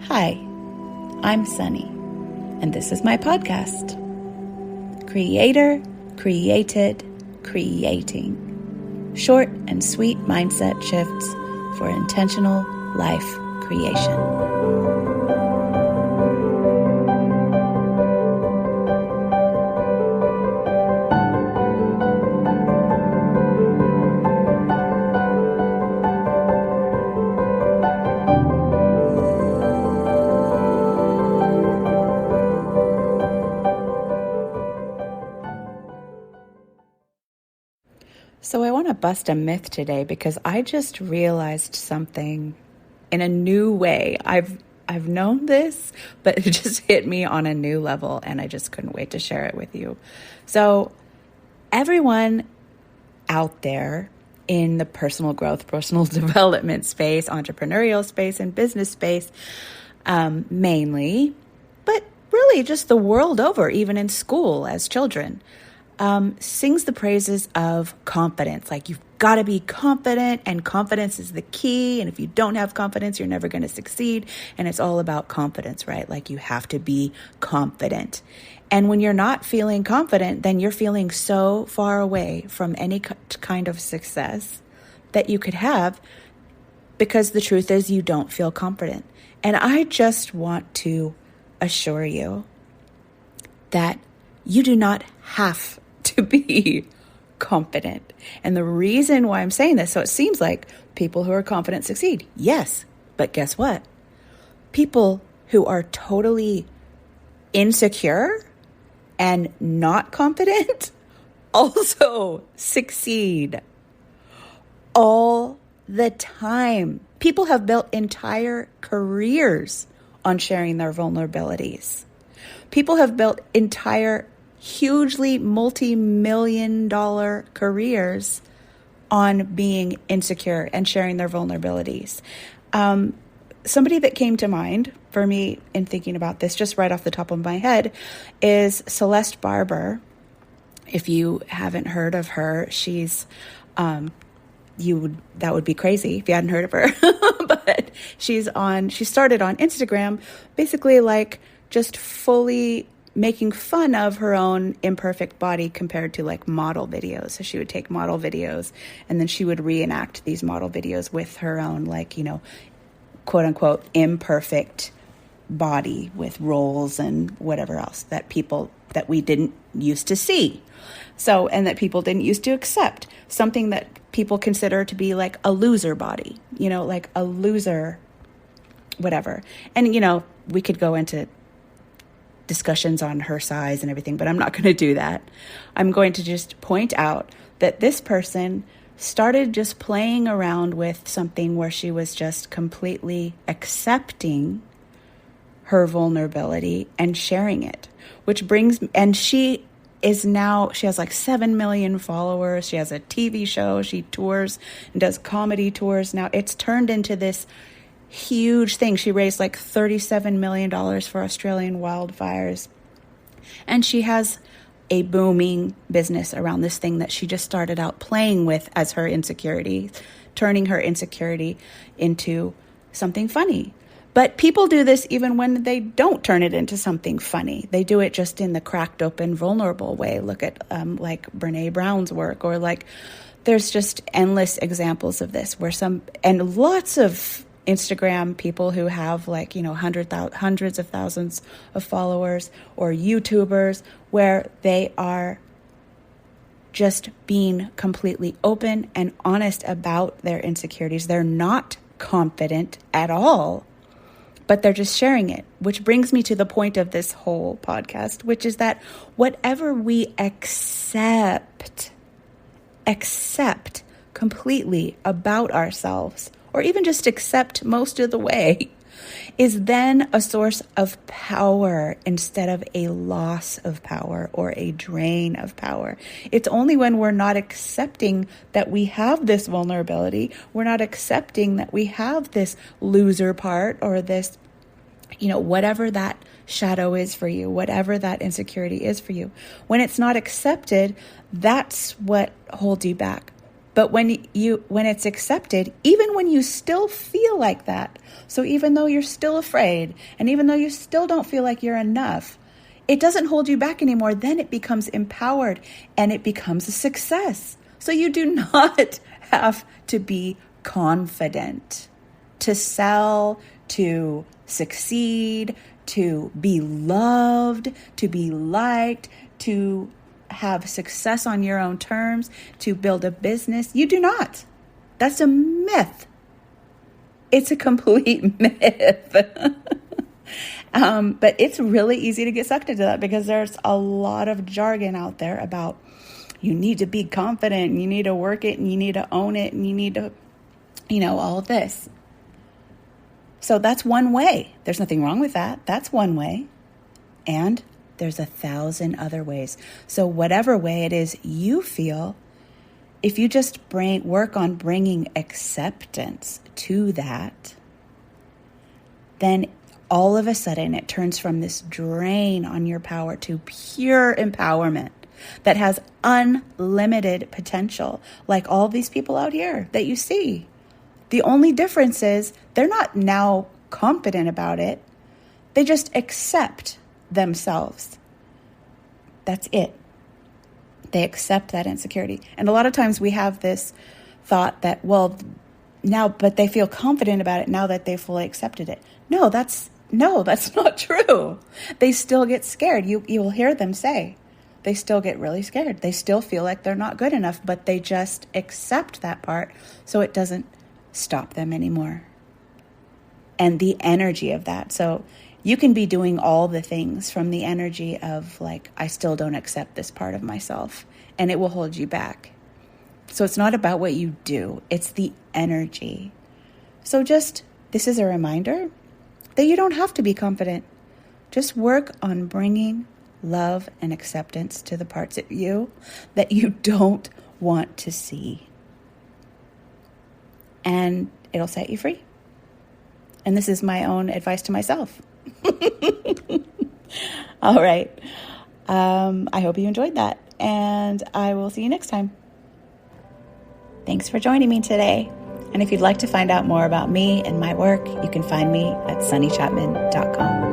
Hi, I'm Sunny, and this is my podcast, Creator, Created, Creating. Short and sweet mindset shifts for intentional life creation. So I want to bust a myth today because I just realized something in a new way. I've known this, but it just hit me on a new level and I just couldn't wait to share it with you. So everyone out there in the personal growth, personal development space, entrepreneurial space, and business space, mainly, but really just the world over, even in school as children, sings the praises of confidence. Like, you've got to be confident, and confidence is the key. And if you don't have confidence, you're never going to succeed. And it's all about confidence, right? Like, you have to be confident. And when you're not feeling confident, then you're feeling so far away from any kind of success that you could have, because the truth is you don't feel confident. And I just want to assure you that you do not have to be confident. And the reason why I'm saying this, so it seems like people who are confident succeed. Yes, but guess what? People who are totally insecure and not confident also succeed all the time. People have built entire careers on sharing their vulnerabilities. People have built entire hugely multi-million-dollar careers on being insecure and sharing their vulnerabilities. Somebody that came to mind for me in thinking about this, just right off the top of my head, is Celeste Barber. If you haven't heard of her, she's that would be crazy if you hadn't heard of her. But she started on Instagram, basically like just fully making fun of her own imperfect body compared to like model videos. So she would take model videos and then she would reenact these model videos with her own, like, quote unquote, imperfect body with rolls and whatever else that we didn't used to see. So, and that people didn't used to accept, something that people consider to be like a loser body, like a loser, whatever. And, we could go into discussions on her size and everything, but I'm not going to do that. I'm going to just point out that this person started just playing around with something where she was just completely accepting her vulnerability and sharing it, and she has like 7 million followers. She has a TV show. She tours and does comedy tours. Now it's turned into this huge thing. She raised like $37 million for Australian wildfires. And she has a booming business around this thing that she just started out playing with as her insecurity, turning her insecurity into something funny. But people do this even when they don't turn it into something funny. They do it just in the cracked open, vulnerable way. Look at like Brene Brown's work, or like there's just endless examples of this and lots of Instagram people who have like, hundreds of thousands of followers, or YouTubers where they are just being completely open and honest about their insecurities. They're not confident at all, but they're just sharing it, which brings me to the point of this whole podcast, which is that whatever we accept completely about ourselves, or even just accept most of the way, is then a source of power instead of a loss of power or a drain of power. It's only when we're not accepting that we have this vulnerability, we're not accepting that we have this loser part, or this, whatever that shadow is for you, whatever that insecurity is for you. When it's not accepted, that's what holds you back. But when it's accepted, even when you still feel like that, so even though you're still afraid, and even though you still don't feel like you're enough, it doesn't hold you back anymore. Then it becomes empowered and it becomes a success. So you do not have to be confident to sell, to succeed, to be loved, to be liked, to have success on your own terms, to build a business. You do not. That's a myth. It's a complete myth. But it's really easy to get sucked into that because there's a lot of jargon out there about you need to be confident, and you need to work it, and you need to own it, and you need to, all of this. So that's one way. There's nothing wrong with that. That's one way. And there's 1,000 other ways. So whatever way it is you feel, if you just work on bringing acceptance to that, then all of a sudden it turns from this drain on your power to pure empowerment that has unlimited potential, like all these people out here that you see. The only difference is they're not now confident about it. They just accept themselves. That's it. They accept that insecurity. And a lot of times we have this thought that, but they feel confident about it now that they fully accepted it. No, that's not true. They still get scared. You'll hear them say, they still get really scared. They still feel like they're not good enough, but they just accept that part so it doesn't stop them anymore. And the energy of that. So you can be doing all the things from the energy of like, I still don't accept this part of myself, and it will hold you back. So it's not about what you do. It's the energy. So this is a reminder that you don't have to be confident. Just work on bringing love and acceptance to the parts of you that you don't want to see. And it'll set you free. And this is my own advice to myself. All right. I hope you enjoyed that. And I will see you next time. Thanks for joining me today. And if you'd like to find out more about me and my work, you can find me at sunnychapman.com.